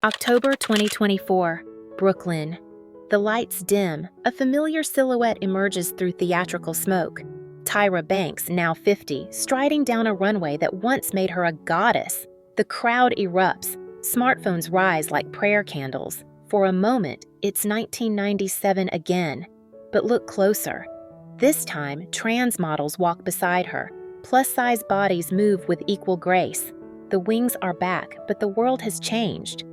October 2024, Brooklyn. The lights dim, a familiar silhouette emerges through theatrical smoke. Tyra Banks, now 50, striding down a runway that once made her a goddess. The crowd erupts. Smartphones rise like prayer candles. For a moment, it's 1997 again. But look closer. This time, trans models walk beside her. Plus-size bodies move with equal grace. The wings are back, but the world has changed.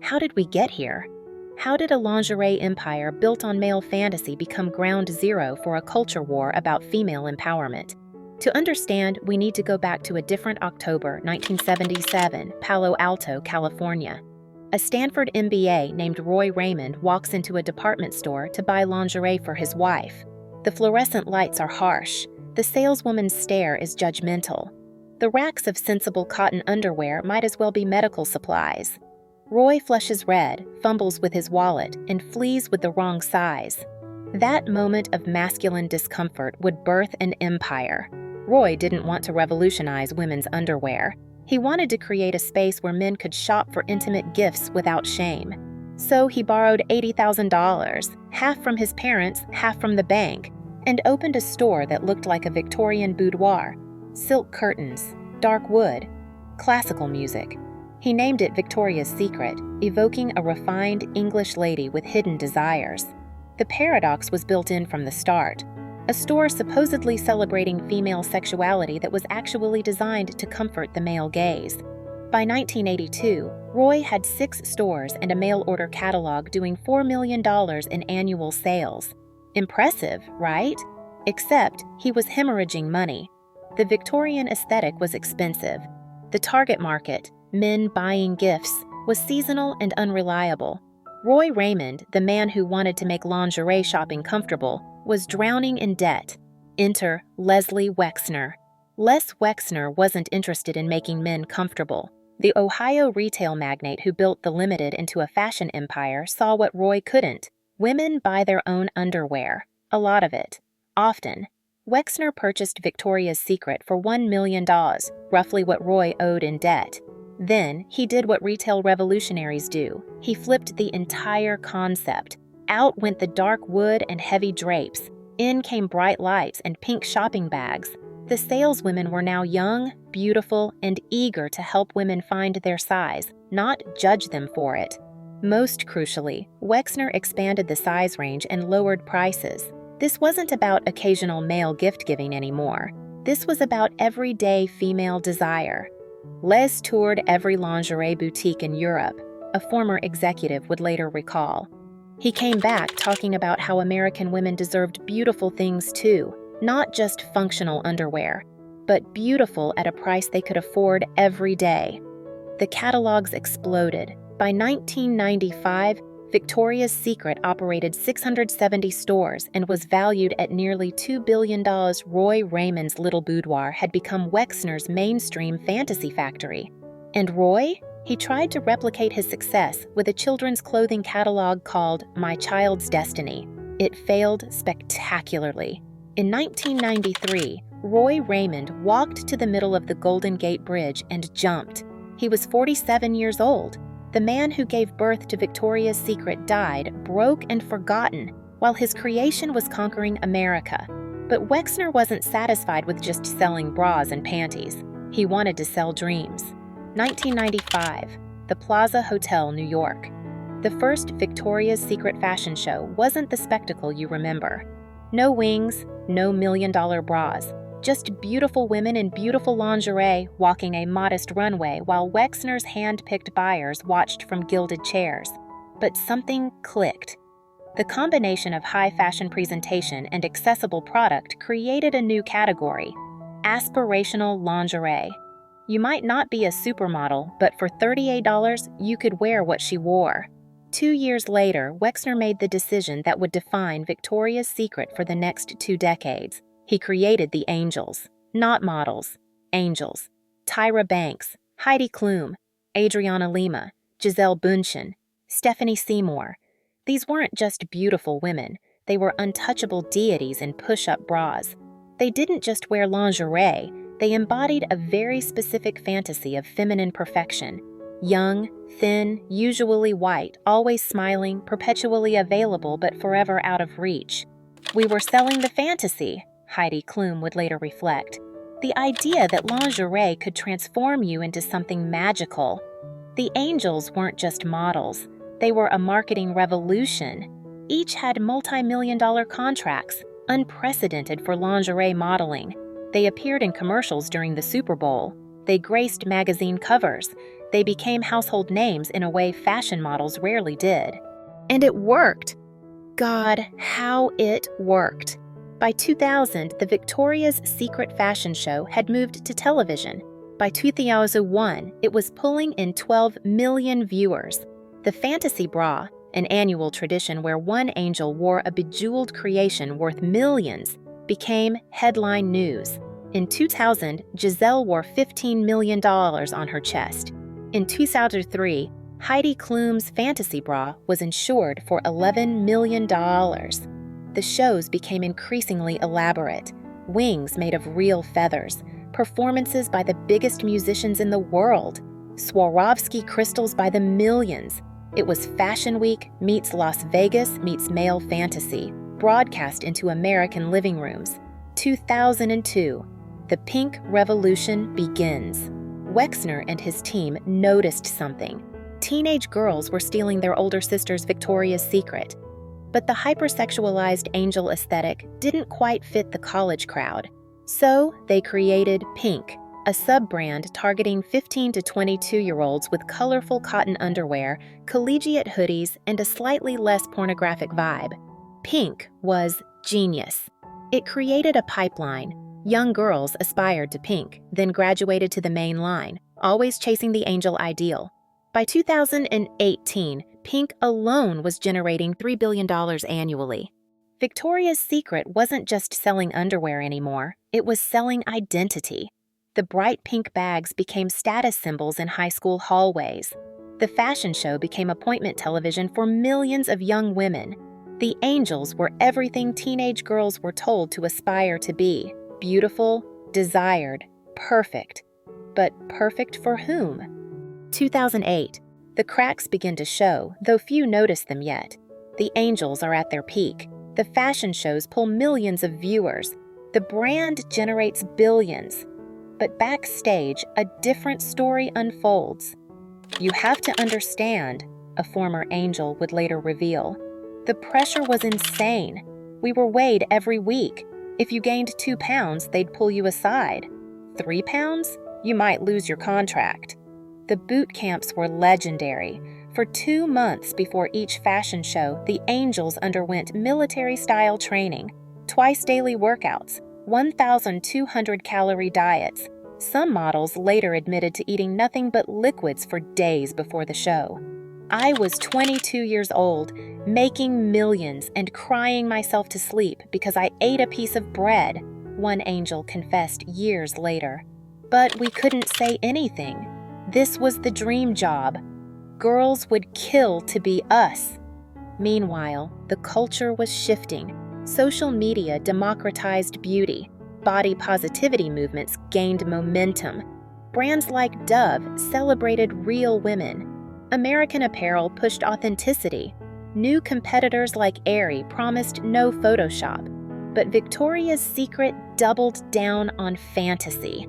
How did we get here? How did a lingerie empire built on male fantasy become ground zero for a culture war about female empowerment? To understand, we need to go back to a different October 1977, Palo Alto, California. A Stanford MBA named Roy Raymond walks into a department store to buy lingerie for his wife. The fluorescent lights are harsh. The saleswoman's stare is judgmental. The racks of sensible cotton underwear might as well be medical supplies. Roy flushes red, fumbles with his wallet, and flees with the wrong size. That moment of masculine discomfort would birth an empire. Roy didn't want to revolutionize women's underwear. He wanted to create a space where men could shop for intimate gifts without shame. So he borrowed $80,000, half from his parents, half from the bank, and opened a store that looked like a Victorian boudoir. Silk curtains, dark wood, classical music. He named it Victoria's Secret, evoking a refined English lady with hidden desires. The paradox was built in from the start. A store supposedly celebrating female sexuality that was actually designed to comfort the male gaze. By 1982, Roy had 6 stores and a mail-order catalog doing $4 million in annual sales. Impressive, right? Except he was hemorrhaging money. The Victorian aesthetic was expensive. The target market, men buying gifts, was seasonal and unreliable. Roy Raymond, the man who wanted to make lingerie shopping comfortable, was drowning in debt. Enter Leslie Wexner. Les Wexner wasn't interested in making men comfortable. The Ohio retail magnate who built the Limited into a fashion empire saw what Roy couldn't. Women buy their own underwear. A lot of it. Often. Wexner purchased Victoria's Secret for $1 million, roughly what Roy owed in debt. Then, he did what retail revolutionaries do. He flipped the entire concept. Out went the dark wood and heavy drapes. In came bright lights and pink shopping bags. The saleswomen were now young, beautiful, and eager to help women find their size, not judge them for it. Most crucially, Wexner expanded the size range and lowered prices. This wasn't about occasional male gift-giving anymore. This was about everyday female desire. Les toured every lingerie boutique in Europe, a former executive would later recall. He came back talking about how American women deserved beautiful things too, not just functional underwear, but beautiful at a price they could afford every day. The catalogs exploded. By 1995, Victoria's Secret operated 670 stores and was valued at nearly $2 billion. Roy Raymond's little boudoir had become Wexner's mainstream fantasy factory. And Roy? He tried to replicate his success with a children's clothing catalog called My Child's Destiny. It failed spectacularly. In 1993, Roy Raymond walked to the middle of the Golden Gate Bridge and jumped. He was 47 years old. The man who gave birth to Victoria's Secret died, broke and forgotten, while his creation was conquering America. But Wexner wasn't satisfied with just selling bras and panties. He wanted to sell dreams. 1995, the Plaza Hotel, New York. The first Victoria's Secret fashion show wasn't the spectacle you remember. No wings, no million-dollar bras. Just beautiful women in beautiful lingerie walking a modest runway while Wexner's hand-picked buyers watched from gilded chairs. But something clicked. The combination of high fashion presentation and accessible product created a new category: aspirational lingerie. You might not be a supermodel, but for $38, you could wear what she wore. 2 years later, Wexner made the decision that would define Victoria's Secret for the next 2 decades. He created the angels, not models, angels. Tyra Banks, Heidi Klum, Adriana Lima, Gisele Bündchen, Stephanie Seymour. These weren't just beautiful women, they were untouchable deities in push-up bras. They didn't just wear lingerie, they embodied a very specific fantasy of feminine perfection. Young, thin, usually white, always smiling, perpetually available but forever out of reach. We were selling the fantasy, Heidi Klum would later reflect. The idea that lingerie could transform you into something magical. The angels weren't just models. They were a marketing revolution. Each had multi-million-dollar contracts, unprecedented for lingerie modeling. They appeared in commercials during the Super Bowl. They graced magazine covers. They became household names in a way fashion models rarely did. And it worked! God, how it worked! By 2000, the Victoria's Secret fashion show had moved to television. By 2001, it was pulling in 12 million viewers. The fantasy bra, an annual tradition where one angel wore a bejeweled creation worth millions, became headline news. In 2000, Giselle wore $15 million on her chest. In 2003, Heidi Klum's fantasy bra was insured for $11 million. The shows became increasingly elaborate. Wings made of real feathers, performances by the biggest musicians in the world, Swarovski crystals by the millions. It was Fashion Week meets Las Vegas meets male fantasy, broadcast into American living rooms. 2002, the pink revolution begins. Wexner and his team noticed something. Teenage girls were stealing their older sister's Victoria's Secret. But the hypersexualized angel aesthetic didn't quite fit the college crowd. So they created Pink, a sub-brand targeting 15 to 22-year-olds with colorful cotton underwear, collegiate hoodies, and a slightly less pornographic vibe. Pink was genius. It created a pipeline. Young girls aspired to Pink, then graduated to the main line, always chasing the angel ideal. By 2018, Pink alone was generating $3 billion annually. Victoria's Secret wasn't just selling underwear anymore, it was selling identity. The bright pink bags became status symbols in high school hallways. The fashion show became appointment television for millions of young women. The angels were everything teenage girls were told to aspire to be. Beautiful, desired, perfect. But perfect for whom? 2008. The cracks begin to show, though few notice them yet. The angels are at their peak. The fashion shows pull millions of viewers. The brand generates billions. But backstage, a different story unfolds. You have to understand, a former angel would later reveal. The pressure was insane. We were weighed every week. If you gained 2 pounds, they'd pull you aside. 3 pounds? You might lose your contract. The boot camps were legendary. For 2 months before each fashion show, the angels underwent military-style training, twice daily workouts, 1,200-calorie diets. Some models later admitted to eating nothing but liquids for days before the show. I was 22 years old, making millions and crying myself to sleep because I ate a piece of bread, one angel confessed years later. But we couldn't say anything. This was the dream job. Girls would kill to be us. Meanwhile, the culture was shifting. Social media democratized beauty. Body positivity movements gained momentum. Brands like Dove celebrated real women. American Apparel pushed authenticity. New competitors like Aerie promised no Photoshop. But Victoria's Secret doubled down on fantasy.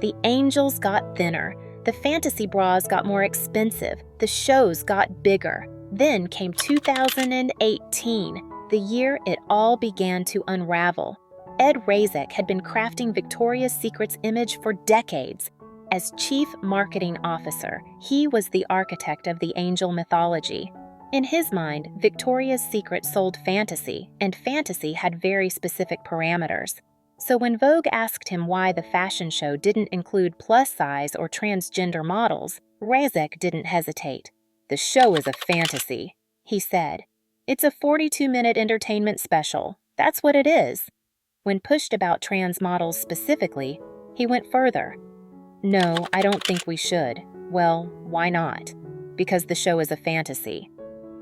The angels got thinner. The fantasy bras got more expensive. The shows got bigger. Then came 2018, the year it all began to unravel. Ed Razek had been crafting Victoria's Secret's image for decades. As chief marketing officer, he was the architect of the angel mythology. In his mind, Victoria's Secret sold fantasy, and fantasy had very specific parameters. So when Vogue asked him why the fashion show didn't include plus-size or transgender models, Razek didn't hesitate. "The show is a fantasy," he said. "It's a 42-minute entertainment special. That's what it is." When pushed about trans models specifically, he went further. "No, I don't think we should." "Well, why not?" "Because the show is a fantasy."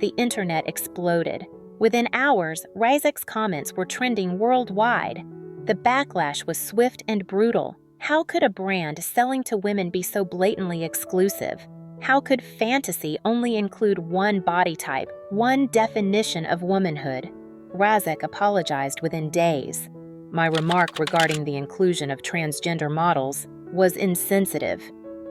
The internet exploded. Within hours, Razek's comments were trending worldwide. The backlash was swift and brutal. How could a brand selling to women be so blatantly exclusive? How could fantasy only include one body type, one definition of womanhood? Razek apologized within days. My remark regarding the inclusion of transgender models was insensitive,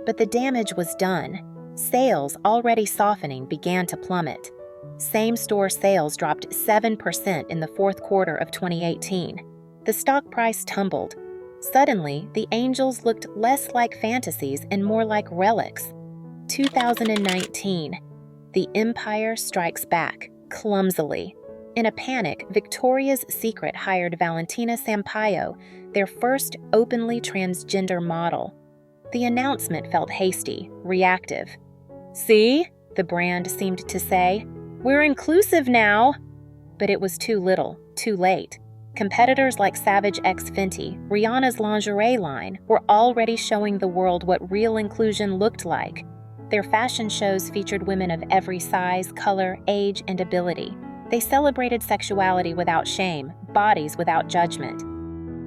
but the damage was done. Sales, already softening, began to plummet. Same-store sales dropped 7% in the fourth quarter of 2018. The stock price tumbled. Suddenly, the angels looked less like fantasies and more like relics. 2019. The Empire strikes back, clumsily. In a panic, Victoria's Secret hired Valentina Sampaio, their first openly transgender model. The announcement felt hasty, reactive. "See?" the brand seemed to say. "We're inclusive now." But it was too little, too late. Competitors like Savage X Fenty, Rihanna's lingerie line, were already showing the world what real inclusion looked like. Their fashion shows featured women of every size, color, age, and ability. They celebrated sexuality without shame, bodies without judgment.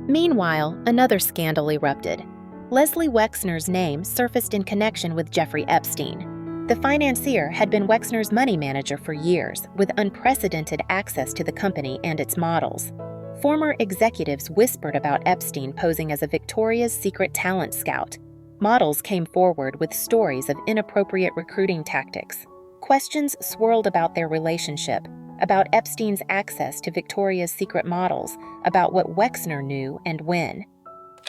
Meanwhile, another scandal erupted. Leslie Wexner's name surfaced in connection with Jeffrey Epstein. The financier had been Wexner's money manager for years, with unprecedented access to the company and its models. Former executives whispered about Epstein posing as a Victoria's Secret talent scout. Models came forward with stories of inappropriate recruiting tactics. Questions swirled about their relationship, about Epstein's access to Victoria's Secret models, about what Wexner knew and when.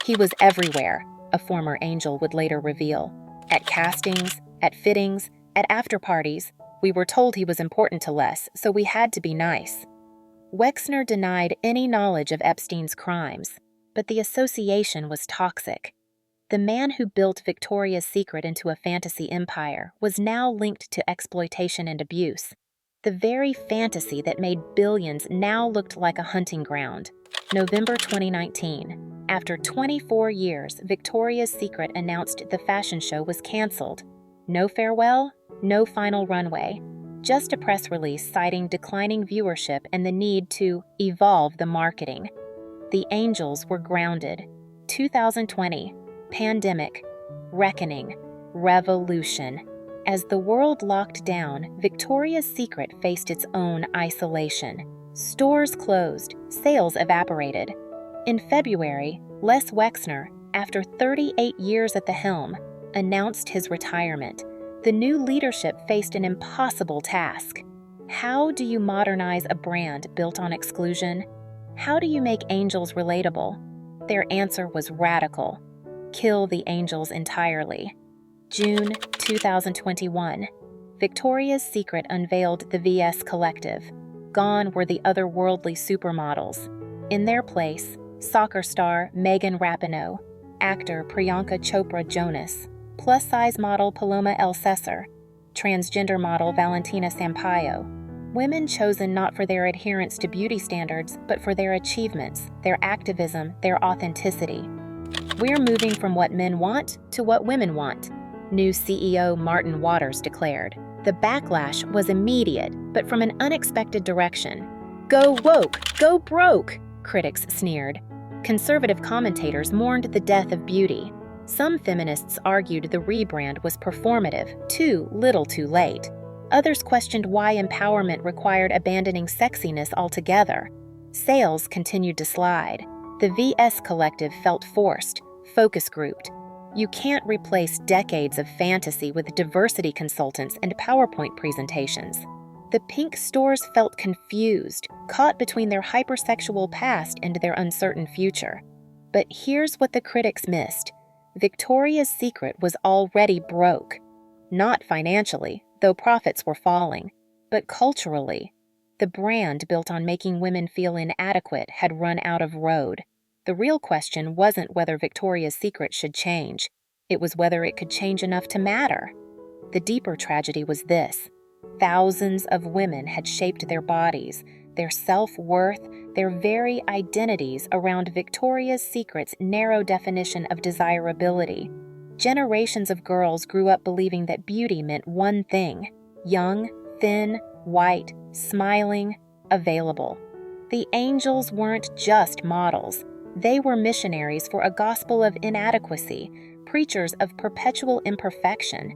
"He was everywhere," a former angel would later reveal. "At castings, at fittings, at after-parties. We were told he was important to Les, so we had to be nice." Wexner denied any knowledge of Epstein's crimes, but the association was toxic. The man who built Victoria's Secret into a fantasy empire was now linked to exploitation and abuse. The very fantasy that made billions now looked like a hunting ground. November 2019. After 24 years, Victoria's Secret announced the fashion show was canceled. No farewell, no final runway. Just a press release citing declining viewership and the need to evolve the marketing. The angels were grounded. 2020. Pandemic. Reckoning. Revolution. As the world locked down, Victoria's Secret faced its own isolation. Stores closed, sales evaporated. In February, Les Wexner, after 38 years at the helm, announced his retirement. The new leadership faced an impossible task. How do you modernize a brand built on exclusion? How do you make angels relatable? Their answer was radical. Kill the angels entirely. June 2021. Victoria's Secret unveiled the VS Collective. Gone were the otherworldly supermodels. In their place, soccer star Megan Rapinoe, actor Priyanka Chopra Jonas, plus-size model Paloma El Cesar, transgender model Valentina Sampaio. Women chosen not for their adherence to beauty standards, but for their achievements, their activism, their authenticity. "We're moving from what men want to what women want," new CEO Martin Waters declared. The backlash was immediate, but from an unexpected direction. "Go woke, go broke," critics sneered. Conservative commentators mourned the death of beauty. Some feminists argued the rebrand was performative, too little too late. Others questioned why empowerment required abandoning sexiness altogether. Sales continued to slide. The VS Collective felt forced, focus grouped. You can't replace decades of fantasy with diversity consultants and PowerPoint presentations. The pink stores felt confused, caught between their hypersexual past and their uncertain future. But here's what the critics missed. Victoria's Secret was already broke. Not financially, though profits were falling, but culturally. The brand built on making women feel inadequate had run out of road. The real question wasn't whether Victoria's Secret should change. It was whether it could change enough to matter. The deeper tragedy was this. Thousands of women had shaped their bodies, their self-worth, their very identities around Victoria's Secret's narrow definition of desirability. Generations of girls grew up believing that beauty meant one thing: young, thin, white, smiling, available. The angels weren't just models. They were missionaries for a gospel of inadequacy, preachers of perpetual imperfection.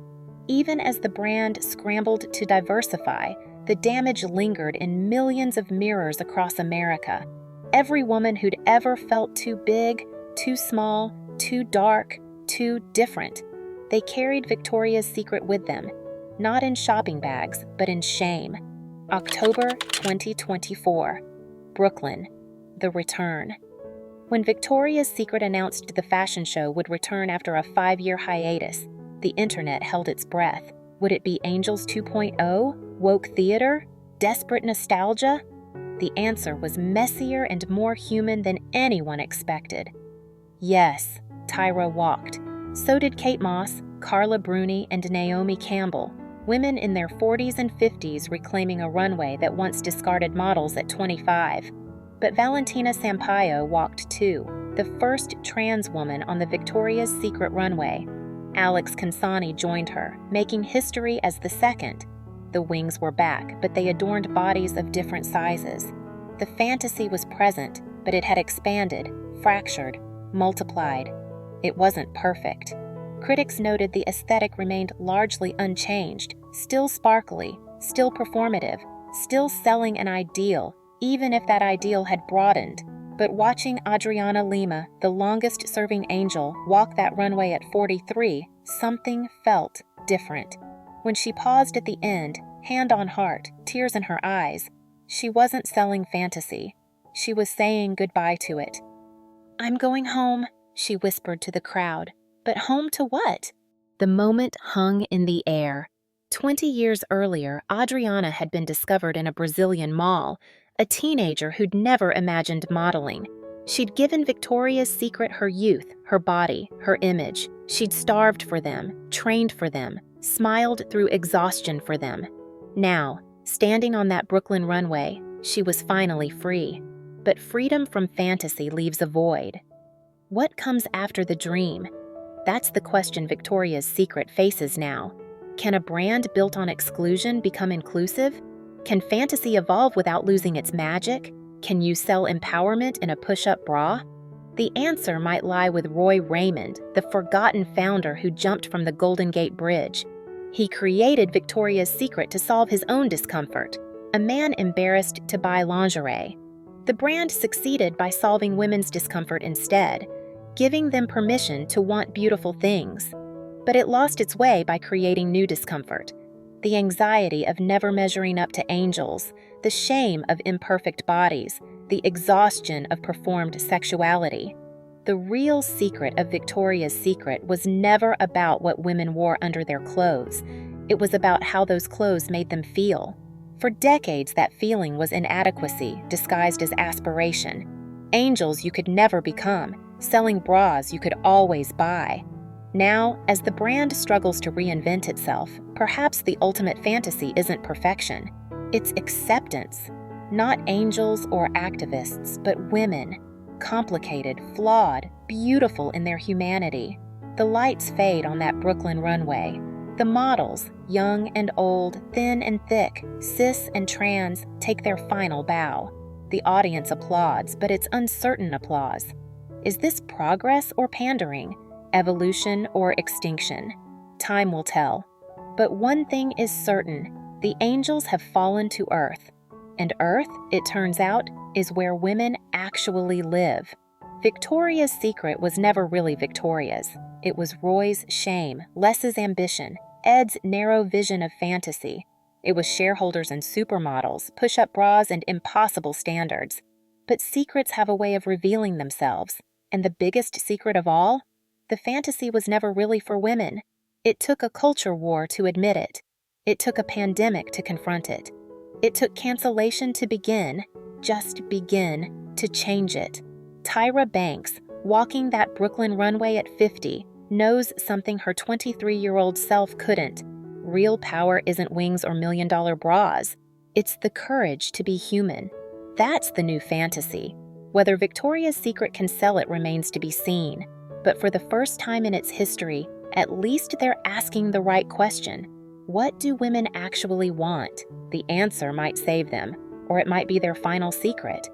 Even as the brand scrambled to diversify, the damage lingered in millions of mirrors across America. Every woman who'd ever felt too big, too small, too dark, too different. They carried Victoria's Secret with them, not in shopping bags, but in shame. October 2024. Brooklyn. The return. When Victoria's Secret announced the fashion show would return after a 5-year hiatus, the internet held its breath. Would it be Angels 2.0? Woke theater? Desperate nostalgia? The answer was messier and more human than anyone expected. Yes, Tyra walked. So did Kate Moss, Carla Bruni, and Naomi Campbell, women in their 40s and 50s reclaiming a runway that once discarded models at 25. But Valentina Sampaio walked too, the first trans woman on the Victoria's Secret runway. Alex Consani joined her, making history as the second. The wings were back, but they adorned bodies of different sizes. The fantasy was present, but it had expanded, fractured, multiplied. It wasn't perfect. Critics noted the aesthetic remained largely unchanged, still sparkly, still performative, still selling an ideal, even if that ideal had broadened. But watching Adriana Lima, the longest-serving angel, walk that runway at 43, something felt different. When she paused at the end, hand on heart, tears in her eyes, she wasn't selling fantasy. She was saying goodbye to it. "I'm going home," she whispered to the crowd. But home to what? The moment hung in the air. 20 years earlier, Adriana had been discovered in a Brazilian mall, a teenager who'd never imagined modeling. She'd given Victoria's Secret her youth, her body, her image. She'd starved for them, trained for them, smiled through exhaustion for them. Now, standing on that Brooklyn runway, she was finally free. But freedom from fantasy leaves a void. What comes after the dream? That's the question Victoria's Secret faces now. Can a brand built on exclusion become inclusive? Can fantasy evolve without losing its magic? Can you sell empowerment in a push-up bra? The answer might lie with Roy Raymond, the forgotten founder who jumped from the Golden Gate Bridge. He created Victoria's Secret to solve his own discomfort, a man embarrassed to buy lingerie. The brand succeeded by solving women's discomfort instead, giving them permission to want beautiful things. But it lost its way by creating new discomfort. The anxiety of never measuring up to angels, the shame of imperfect bodies, the exhaustion of performed sexuality. The real secret of Victoria's Secret was never about what women wore under their clothes. It was about how those clothes made them feel. For decades, that feeling was inadequacy disguised as aspiration. Angels you could never become, selling bras you could always buy. Now, as the brand struggles to reinvent itself, perhaps the ultimate fantasy isn't perfection. It's acceptance. Not angels or activists, but women. Complicated, flawed, beautiful in their humanity. The lights fade on that Brooklyn runway. The models, young and old, thin and thick, cis and trans, take their final bow. The audience applauds, but it's uncertain applause. Is this progress or pandering? Evolution or extinction? Time will tell. But one thing is certain, the angels have fallen to Earth. And Earth, it turns out, is where women actually live. Victoria's Secret was never really Victoria's. It was Roy's shame, Les's ambition, Ed's narrow vision of fantasy. It was shareholders and supermodels, push-up bras, and impossible standards. But secrets have a way of revealing themselves. And the biggest secret of all? The fantasy was never really for women. It took a culture war to admit it. It took a pandemic to confront it. It took cancellation to begin, just begin, to change it. Tyra Banks, walking that Brooklyn runway at 50, knows something her 23-year-old self couldn't. Real power isn't wings or million-dollar bras. It's the courage to be human. That's the new fantasy. Whether Victoria's Secret can sell it remains to be seen. But for the first time in its history, at least they're asking the right question. What do women actually want? The answer might save them, or it might be their final secret.